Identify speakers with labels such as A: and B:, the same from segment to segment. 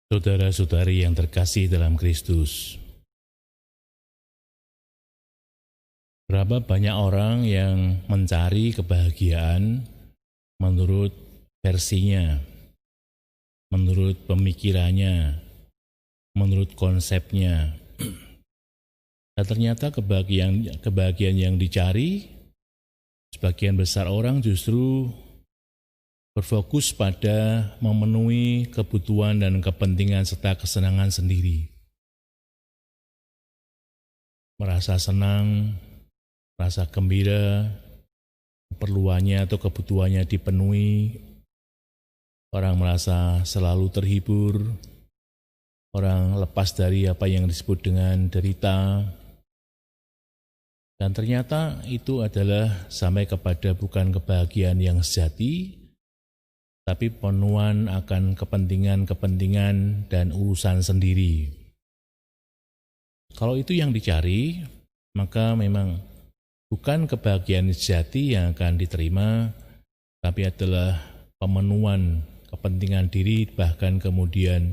A: Saudara-saudari yang terkasih dalam Kristus, berapa banyak orang yang mencari kebahagiaan menurut versinya, menurut pemikirannya, menurut konsepnya. Dan ternyata kebahagiaan yang dicari, sebagian besar orang justru berfokus pada memenuhi kebutuhan dan kepentingan serta kesenangan sendiri. Merasa senang, merasa gembira, keperluannya atau kebutuhannya dipenuhi, orang merasa selalu terhibur, orang lepas dari apa yang disebut dengan derita. Dan ternyata itu adalah sampai kepada bukan kebahagiaan yang sejati, tapi penuhan akan kepentingan-kepentingan dan urusan sendiri. Kalau itu yang dicari, maka memang bukan kebahagiaan sejati yang akan diterima, tapi adalah pemenuhan kepentingan diri, bahkan kemudian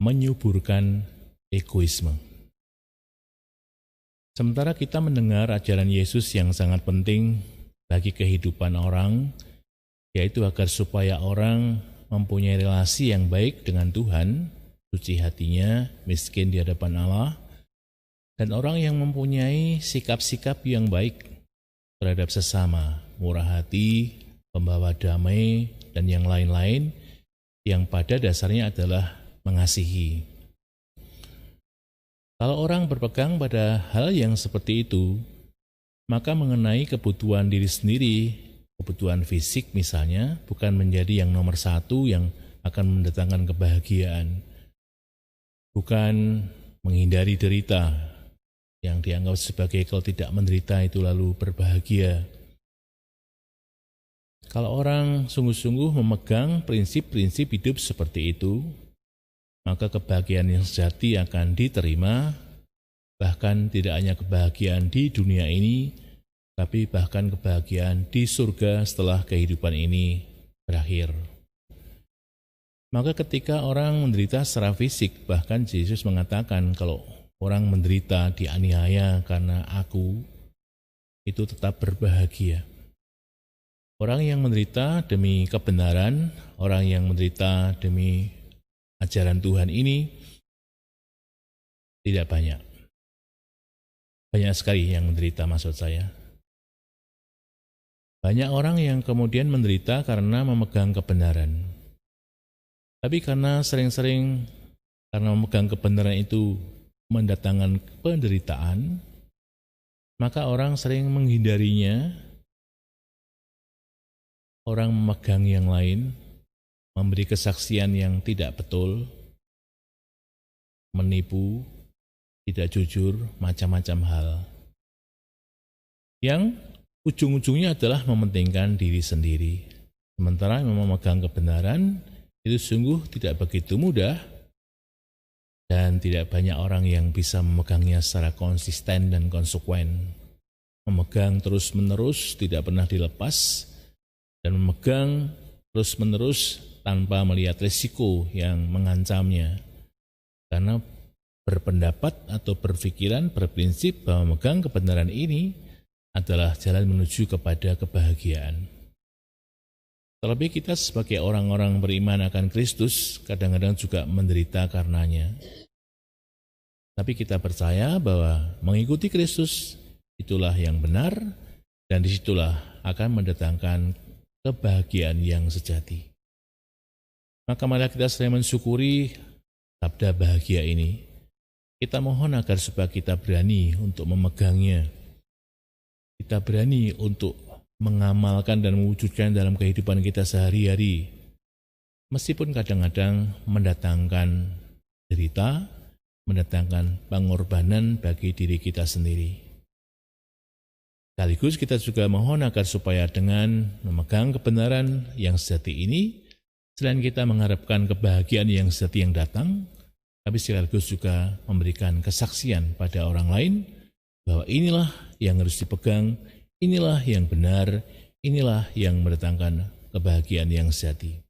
A: menyuburkan egoisme. Sementara kita mendengar ajaran Yesus yang sangat penting bagi kehidupan orang, yaitu agar supaya orang mempunyai relasi yang baik dengan Tuhan, suci hatinya, miskin di hadapan Allah, dan orang yang mempunyai sikap-sikap yang baik terhadap sesama, murah hati, pembawa damai, dan yang lain-lain, yang pada dasarnya adalah mengasihi. Kalau orang berpegang pada hal yang seperti itu, maka mengenai kebutuhan diri sendiri, kebutuhan fisik misalnya, bukan menjadi yang nomor satu yang akan mendatangkan kebahagiaan. Bukan menghindari derita, yang dianggap sebagai kalau tidak menderita itu lalu berbahagia. Kalau orang sungguh-sungguh memegang prinsip-prinsip hidup seperti itu, maka kebahagiaan yang sejati akan diterima, bahkan tidak hanya kebahagiaan di dunia ini, tapi bahkan kebahagiaan di surga setelah kehidupan ini berakhir. Maka ketika orang menderita secara fisik, bahkan Yesus mengatakan kalau orang menderita dianiaya karena aku, itu tetap berbahagia. Orang yang menderita demi kebenaran, orang yang menderita demi ajaran Tuhan ini tidak banyak. Banyak sekali yang menderita maksud saya. Banyak orang yang kemudian menderita karena memegang kebenaran. Tapi karena sering-sering karena memegang kebenaran itu mendatangkan penderitaan, maka orang sering menghindarinya. Orang memegang yang lain, memberi kesaksian yang tidak betul, menipu, tidak jujur, macam-macam hal. Yang ujung-ujungnya adalah mementingkan diri sendiri. Sementara memegang kebenaran itu sungguh tidak begitu mudah, dan tidak banyak orang yang bisa memegangnya secara konsisten dan konsekuen. Memegang terus-menerus, tidak pernah dilepas, dan memegang terus-menerus tanpa melihat risiko yang mengancamnya. Karena berpendapat atau berpikiran, berprinsip bahwa memegang kebenaran ini adalah jalan menuju kepada kebahagiaan. Terlebih kita sebagai orang-orang beriman akan Kristus kadang-kadang juga menderita karenanya. Tapi kita percaya bahwa mengikuti Kristus itulah yang benar, dan disitulah akan mendatangkan kebahagiaan yang sejati. Maka mari kita sering mensyukuri sabda bahagia ini. Kita mohon agar supaya kita berani untuk memegangnya. Kita berani untuk mengamalkan dan mewujudkan dalam kehidupan kita sehari-hari. Meskipun kadang-kadang mendatangkan derita, mendatangkan pengorbanan bagi diri kita sendiri. Sekaligus kita juga mohon agar supaya dengan memegang kebenaran yang sejati ini, selain kita mengharapkan kebahagiaan yang sejati yang datang, tapi sekaligus juga memberikan kesaksian pada orang lain bahwa inilah yang harus dipegang, inilah yang benar, inilah yang mendatangkan kebahagiaan yang sejati.